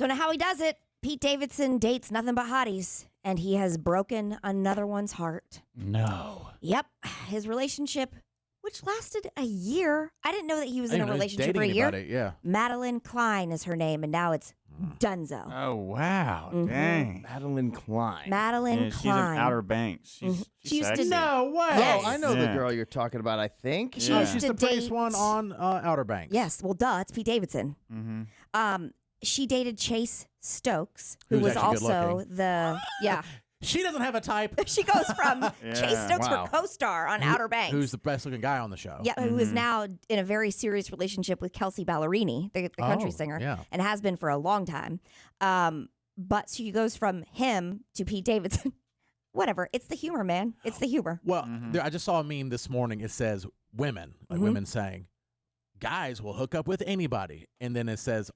Don't know how he does it. Pete Davidson dates nothing but hotties, and he has broken another one's heart. No. Yep. His relationship, which lasted a year. I didn't know that he was in a relationship for a anybody. year. Yeah. Madelyn Cline is her name, and now it's Dunzo. Oh, wow. Mhm. Dang. Madelyn Cline. Madelyn Yeah, she's Cline. in Outer Banks. She used to sexy. No way. Yes. Oh, I know the Yeah. girl you're talking about, I think. She Yeah. used She's to the prettiest date- one on Outer Banks. Yes. Well, duh. It's Pete Davidson. Mm-hmm. She dated Chase Stokes, who Who's was actually good also looking. yeah. She doesn't have a type. She goes from Chase Yeah. Stokes, Wow. her co-star on Outer Banks. Who's the best looking guy on the show? Yeah, who is now in a very serious relationship with Kelsey Ballerini, the country Oh, singer, yeah. and has been for a long time. But she goes from him to Pete Davidson. Whatever. It's the humor, man. It's the humor. Well, I just saw a meme this morning. It says women, like women saying, guys will hook up with anybody. And then it says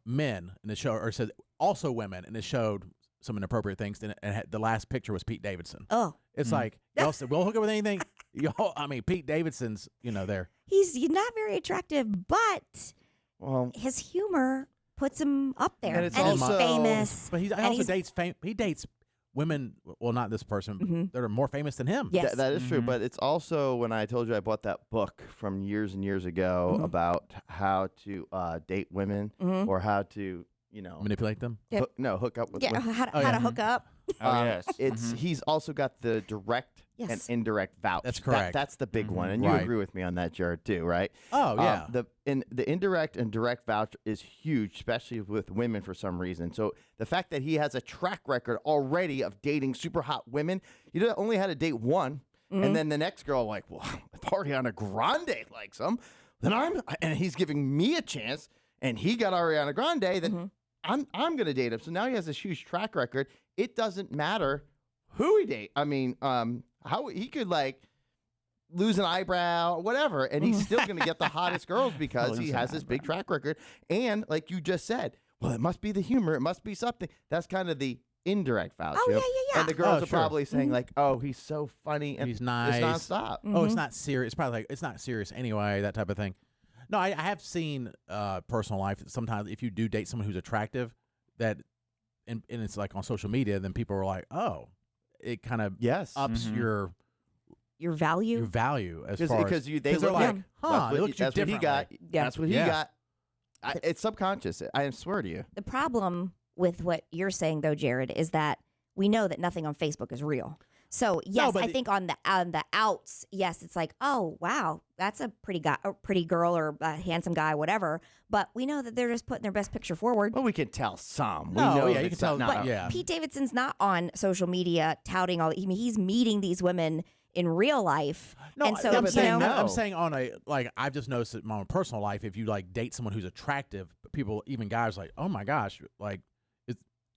men, and it showed, or it says also women, and it showed some inappropriate things. And the last picture was Pete Davidson. Oh, It's like, y'all said, we'll hook up with anything. I mean, Pete Davidson's, there. he's not very attractive, but Well, his humor puts him up there. And And, it's he's also- famous. But he And also he's- dates he dates women, well, not this person, that are more famous than him. Yes. that is true, but it's also when I told you I bought that book from years and years ago about how to date women or how to, Manipulate them. Yep. hook up with Yeah, women. how to hook up. Oh, yes. It's he's also got the direct and Yes. indirect vouch. That's correct. That's the big one, and you Right. agree with me on that, Jared, too, right? Oh, yeah. The indirect and direct vouch is huge, especially with women for some reason. So the fact that he has a track record already of dating super hot women, you only had to date one, and then the next girl like, well, if Ariana Grande likes him, then and he's giving me a chance, and he got Ariana Grande, then I'm gonna date him. So now he has this huge track record. It doesn't matter who he date. I mean, how he could lose an eyebrow, whatever, and he's still going to get the hottest girls because he has this big track record. And like you just said, well, it must be the humor. It must be something. That's kind of the indirect vouch. Oh, you know? yeah. And the girls are sure. probably saying like, oh, he's so funny. And He's nice. It's nonstop. Oh, it's not serious. It's probably like, it's not serious anyway, that type of thing. No, I have seen personal life. Sometimes if you do date someone who's attractive, that and it's like on social media, then people are like, oh, it kind of Yes. ups your Value. value as far Because as they they're look like, at- huh, they look at you that's what he got. differently. Yeah. That's what he Yeah. got. It's subconscious. I swear to you. The problem with what you're saying, though, Jared, is that we know that nothing on Facebook is real. So yes, but I think on the outs, yes, it's like, oh wow, that's a pretty girl, or a handsome guy, whatever. But we know that they're just putting their best picture forward. Well, we can tell some. We No, know yeah, if you can it's tell. not- But yeah. Pete Davidson's not on social media touting all. I mean, he's meeting these women in real life, No, and so yeah, I'm but you they know, know. I'm saying on a I've just noticed it in my own personal life. If you date someone who's attractive, people, even guys, like, oh my gosh,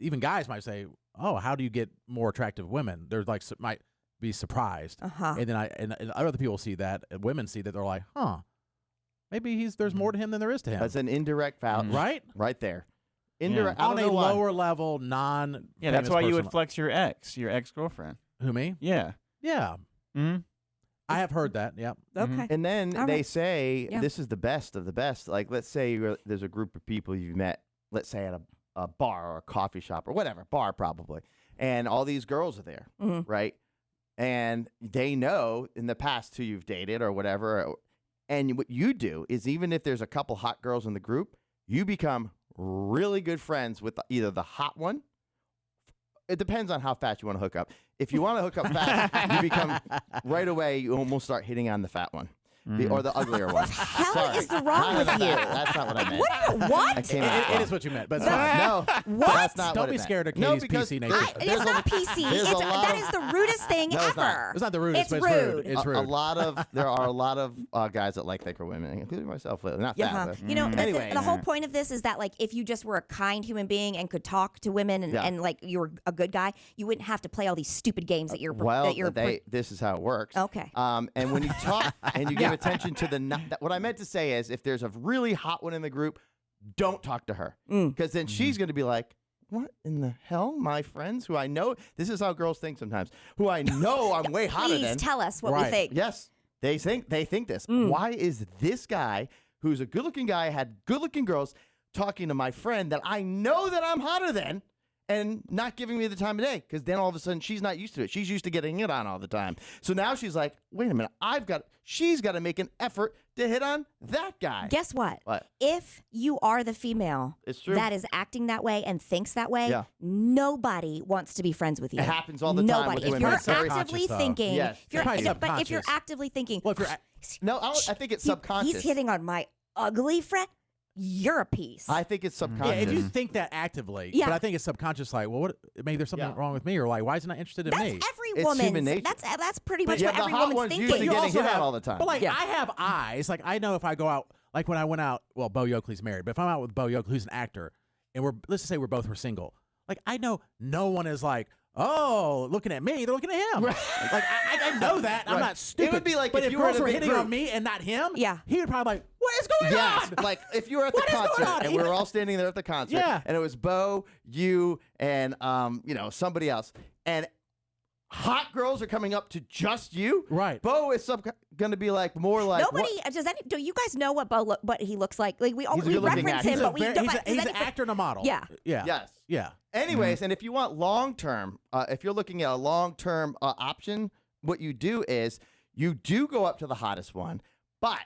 even guys might say, oh, how do you get more attractive women? They're like might be surprised, and then and other people see that, women see that, they're like, huh, maybe there's more to him than there is to him. That's an indirect vouch. Right? Right there. Indirect. I On don't a know why. lower level, Yeah, that's why you would person. flex your ex-girlfriend. Who, me? Yeah. Yeah, Mm-hmm. I have heard that. Yep. okay. And then All they right. say Yeah. this is the best of the best. Like, let's say there's a group of people you've met, let's say at a bar or a coffee shop or whatever, bar probably, and all these girls are there, right? And they know in the past who you've dated or whatever. And what you do is, even if there's a couple hot girls in the group, you become really good friends with either the hot one. It depends on how fast you want to hook up. If you want to hook up fast, you become right away. You almost start hitting on the fat one, or the uglier one. hell Sorry. is wrong with you? That's not what I meant. What? I came out It wrong. is what you meant, but it's fine. No, What? that's not Don't what it be meant. scared of No, Katie's because PC nature. It's not PC. there's a lot That of- is the rudest thing No, it's not. ever. It's not the rudest, It's but it's rude. rude. It's rude. There are a lot of guys that like thicker women, including myself. Not Yeah, that. but- you know, Anyways. the whole point of this is that, like, if you just were a kind human being and could talk to women and, Yeah. and like you were a good guy, you wouldn't have to play all these stupid games that you're. Well, that you're this is how it works. Okay. And when you talk and you give attention to what I meant to say is, if there's a really hot one in the group, don't talk to her, because then she's going to be like, what in the hell? My friends who I know, this is how girls think sometimes, who I know I'm way hotter Please than. tell us what we Right. think. Yes, they think this. Why is this guy, who's a good-looking guy, had good-looking girls, talking to my friend that I know that I'm hotter than and not giving me the time of day, because then all of a sudden she's not used to it. She's used to getting hit on all the time. So now she's like, wait a minute, she's got to make an effort to hit on that guy. Guess what? What? If you are the female It's true. that is acting that way and thinks that way, Yeah. nobody wants to be friends with you. It happens all the time Nobody. with If women. you're It's very actively subconscious, though. thinking, Yes. if you're, Probably but if you're subconscious. actively thinking, Well, if you're No, I think it's subconscious. he's hitting on my ugly friend, you're a piece. I think it's subconscious. yeah, if you think that actively, Yeah. but I think it's subconscious. Like, well, what? Maybe there's something Yeah. wrong with me, or like, why is he not interested in that's me? every It's woman's. human nature. That's pretty But much yeah, what the every hot woman's ones thinking. usually You getting also hit on have- all the time. But like, Yeah. I have eyes. Like, I know if I go out, like when I went out. Well, Bo Yoakley's married, but if I'm out with Bo Yoakley, who's an actor, and let's just say we're both single. Like, I know no one is like, oh, looking at me. They're looking at him. Like, I know that. I'm Right. not stupid. It would be like but if if you were at girls a were big hitting group. on me and not him, Yeah. he would probably like, what is going Yes, on? like if you were at the What is going concert on? and we were all standing there at the concert, Yeah. and it was Bo, you, and somebody else, and hot girls are coming up to just you. Right. Bo is going to be like more like Nobody do you guys know what he looks like? Like we He's a we good-looking reference actor. him, but we don't. He's does an anybody- actor and a model. Yeah. Yeah. Yes. Yeah. Anyways, and if you want long term, if you're looking at a long term option, what you do is you do go up to the hottest one, but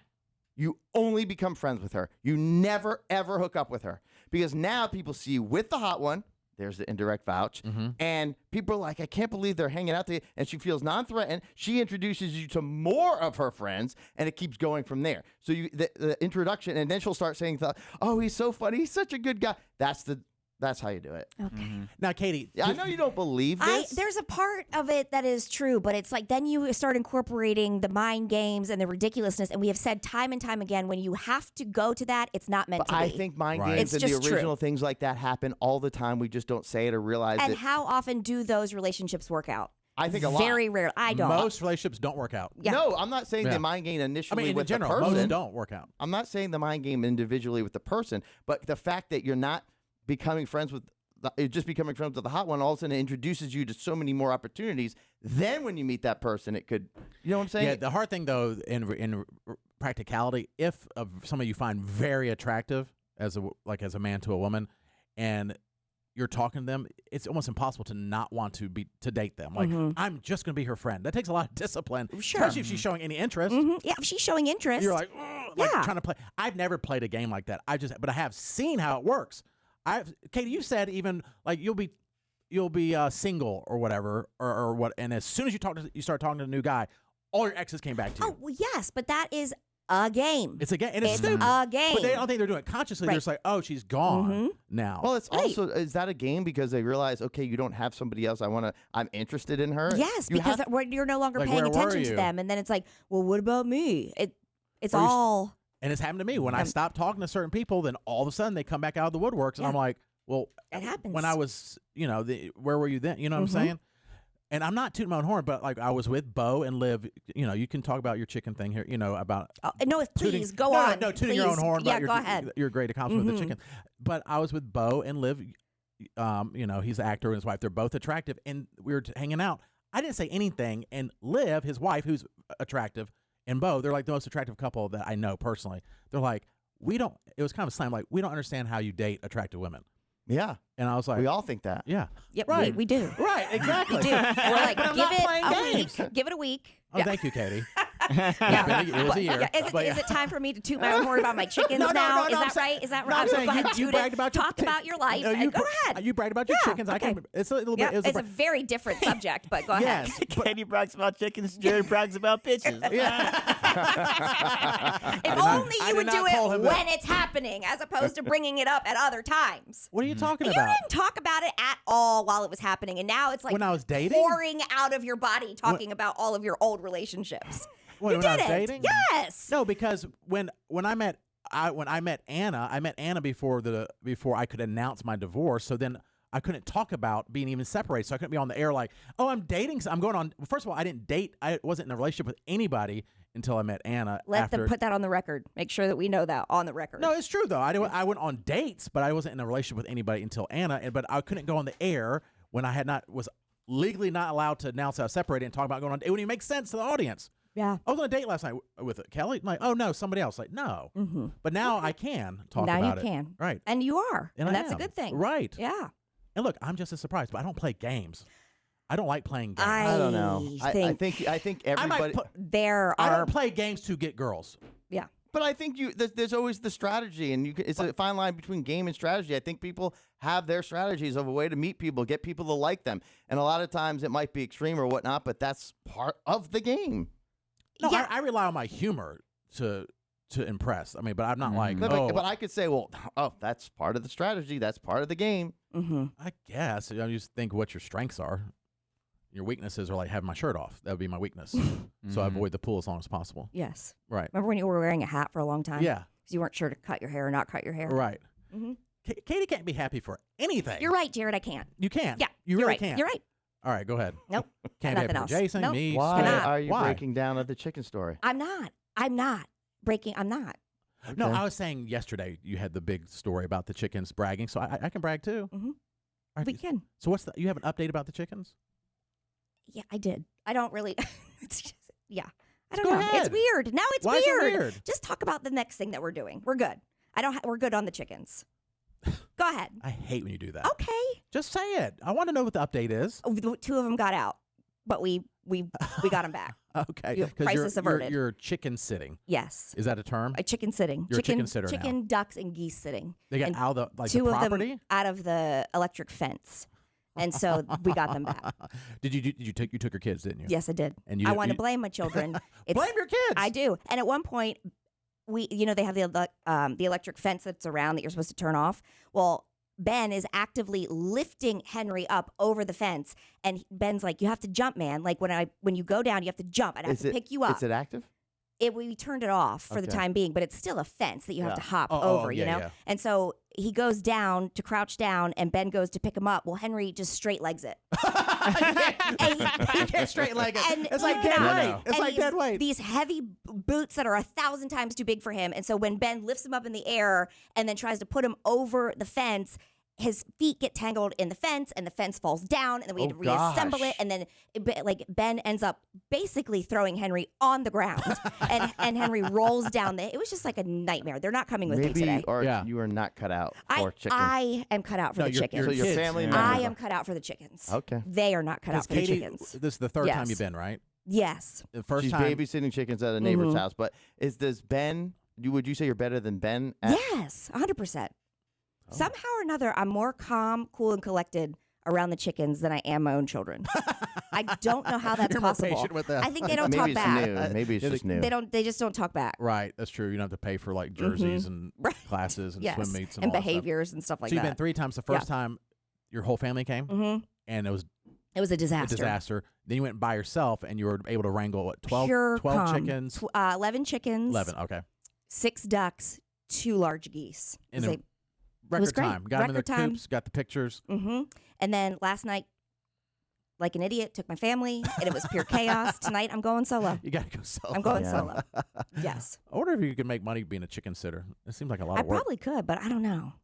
you only become friends with her. You never ever hook up with her, because now people see you with the hot one. There's the indirect vouch. And people are like, I can't believe they're hanging out together. And she feels non-threatened. She introduces you to more of her friends, and it keeps going from there. So the introduction, and then she'll start saying, oh, he's so funny. He's such a good guy. That's how you do it. Okay. Now, Katie, I know you don't believe this. There's a part of it that is true, but it's like then you start incorporating the mind games and the ridiculousness. And we have said time and time again, when you have to go to that, it's not meant But to be. I think mind Right. games It's and the just true. original things like that happen all the time. We just don't say it or realize And it. how often do those relationships work out? I think a lot. Very rare. I don't. most relationships don't work out. Yeah. No, I'm not saying Yeah. the mind game I initially mean, in with general, the most person. don't work out. I'm not saying the mind game individually with the person, but the fact that you're not becoming friends with you're just becoming friends with the hot one, all of a sudden it introduces you to so many more opportunities. Then when you meet that person, it could, you know what I'm saying? Yeah, the hard thing though, in practicality, if somebody you find very attractive as a man to a woman, and you're talking to them, it's almost impossible to not want to date them. Like, I'm just going to be her friend. That takes a lot of discipline, Sure. especially if she's showing any interest. Yeah, if she's showing interest. You're like, "Ugh," like Yeah. trying to play. I've never played a game like that. But I have seen how it works. Katie, you said even like you'll be single or whatever or what, and as soon as you start talking to a new guy, all your exes came back to you. Oh, well, yes, but that is a game. It's a game, and it's It's stupid. a game. But they don't think they're doing it consciously. They're Right. just like, oh, she's gone now. Well, it's Right. also, is that a game because they realize, okay, you don't have somebody else I'm interested in her? Yes, You because have- you're no longer Like, paying where were attention to you? them, and then it's like, well, what about me? It's Or you s- all. And it's happened to me when I stop talking to certain people. Then all of a sudden they come back out of the woodworks, and I'm like, well, It happens. when I was, where were you then? You know what I'm saying? And I'm not tooting my own horn, but like I was with Bo and Liv. You can talk about your chicken thing here. About no, tooting- please go no, on. No, tooting your own Please. horn. Yeah, about go ahead. Your great accomplishment with the chicken. But I was with Bo and Liv. He's an actor and his wife. They're both attractive, and we were hanging out. I didn't say anything, and Liv, his wife, who's attractive, and Bo, they're like the most attractive couple that I know personally. They're like, we don't. It was kind of a slam. Like, we don't understand how you date attractive women. Yeah. And I was like, We all think that. yeah, Yep, right, we do. right, exactly. We do. We're like, But I'm give not it playing a games. week. Give it a week. Oh, thank you, Katie. Yeah. It was a year. Yeah, but is it time for me to toot my own horn about my chickens No, now? I'm Is that saying- right? Is that no, right? I'm saying Go ahead, you toot bragged it. about your Talk about your life. No, Go ahead. You bragged about your Yeah, chickens. I okay. can. It's a little Yeah, bit. it's a very different subject, but go ahead. yes. Katie brags about chickens. Jared brags about bitches. If only I you did would not do call it him when that. it's happening, as opposed to bringing it up at other times. What are you talking You about? didn't talk about it at all while it was happening, and now it's like When I was dating? pouring out of your body, talking about all of your old relationships. When you I was didn't. dating? Yes. No, because when I met Anna before I could announce my divorce. So then I couldn't talk about being even separated. So I couldn't be on the air like, oh, I'm dating. I'm going on. First of all, I didn't date. I wasn't in a relationship with anybody until I met Anna. Let after. them put that on the record. Make sure that we know that on the record. No, it's true though. I went on dates, but I wasn't in a relationship with anybody until Anna. But I couldn't go on the air when I was legally not allowed to announce I was separated and talk about going on. It wouldn't even make sense to the audience. Yeah. I was on a date last night with Kelly. Like, oh no, somebody else. Like, no. Mm-hmm. But now I can talk now about you it. can. Right. And you are. And I that's a am. good thing. Right. Yeah. And look, I'm just as surprised, but I don't play games. I don't like playing games. I don't know. I think think I might everybody. I don't play games to get girls. yeah. But I think there's always the strategy, and it's a fine line between game and strategy. I think people have their strategies of a way to meet people, get people to like them, and a lot of times it might be extreme or whatnot, but that's part of the game. No, Yeah. I rely on my humor to impress. I mean, but I'm not like, But I could say, well, that's part of the strategy. That's part of the game. Mm-hmm. I guess. I just think what your strengths are. Your weaknesses are like having my shirt off. That would be my weakness. So I avoid the pool as long as possible. Yes. Right. Remember when you were wearing a hat for a long time? Yeah. Because you weren't sure to cut your hair or not cut your hair? Right. Mm-hmm. Katie can't be happy for anything. You're right, Jared. I can't. You can't. Yeah. You you're really right. can't. You're right. All right, go ahead. Nope. Can't be Nothing happy for else. Jason, Nope. me. Why Cannot. are you Why? breaking down of the chicken story? I'm not breaking. I'm not. No, Okay. I was saying yesterday you had the big story about the chickens bragging, so I can brag too. Mm-hmm. All right, We can. So what's you have an update about the chickens? Yeah, I did. I don't really. It's just, yeah. I don't Go know. ahead. It's weird. Now it's Why is it weird. weird? Just talk about the next thing that we're doing. We're good. We're good on the chickens. Go ahead. I hate when you do that. Okay. Just say it. I want to know what the update is. Oh, two of them got out, but we got them back. Okay. Yeah, 'Cause crisis averted. You're chicken sitting. Yes. Is that a term? A chicken sitting. You're a chicken sitter now. Chicken, ducks, and geese sitting. They got and out of the two the of property. them out of the electric fence, and so we got them back. Did you took your kids, didn't you? Yes, I did. And I want to blame my children. blame your kids. I do. And at one point, they have the electric fence that's around that you're supposed to turn off. Well, Ben is actively lifting Henry up over the fence, and Ben's like, "You have to jump, man! Like when you go down, you have to jump. I'd have to pick you up." Is it active? We turned it off for the Okay. time being, but it's still a fence that you have to hop Oh, over, yeah, you know? yeah. And so he goes down to crouch down, and Ben goes to pick him up. Well, Henry just straight legs it. You can't straight leg it. And It's like no, dead no, weight. no. It's And like he's- dead weight. These heavy boots that are 1,000 times too big for him. And so when Ben lifts him up in the air and then tries to put him over the fence, his feet get tangled in the fence, and the fence falls down, and then we had to reassemble gosh. it, and then Ben ends up basically throwing Henry on the ground, and Henry rolls down it was just like a nightmare. They're not coming with me today. You are not cut out for chickens. I am cut out for No, the you're- chickens. so your kids, family yeah. members. I am cut out for the chickens. Okay. They are not cut out for Katie, the chickens. this is the third time Yes. you've been, right? Yes. The first She's time. babysitting chickens at a neighbor's Mhm. house. But does Ben? Would you say you're better than Ben? Yes, 100%. Oh. Somehow or another, I'm more calm, cool, and collected around the chickens than I am my own children. I don't know how that's You're more possible. patient with them. I think they don't Maybe talk it's back. new. Maybe it's just new. They just don't talk back. Right, that's true. You don't have to pay for like jerseys and Right. classes and Yes. swim meets and And all that stuff. behaviors and stuff like So you've that. been 3 times. The first time, your whole family came, hmm and it was It was a a disaster. disaster. Then you went by yourself, and you were able to wrangle what, 12 Pure calm. chickens. 11 chickens. 11. Okay. 6 ducks. 2 large geese. In It a was record great. time. Got them in Record their time. coops. Got the pictures. Mm-hmm. And then last night, like an idiot, took my family, and it was pure chaos. Tonight, I'm going solo. You got to go solo. I'm going Yeah. solo. Yes. I wonder if you could make money being a chicken sitter. It seems like a lot I of work. probably could, but I don't know.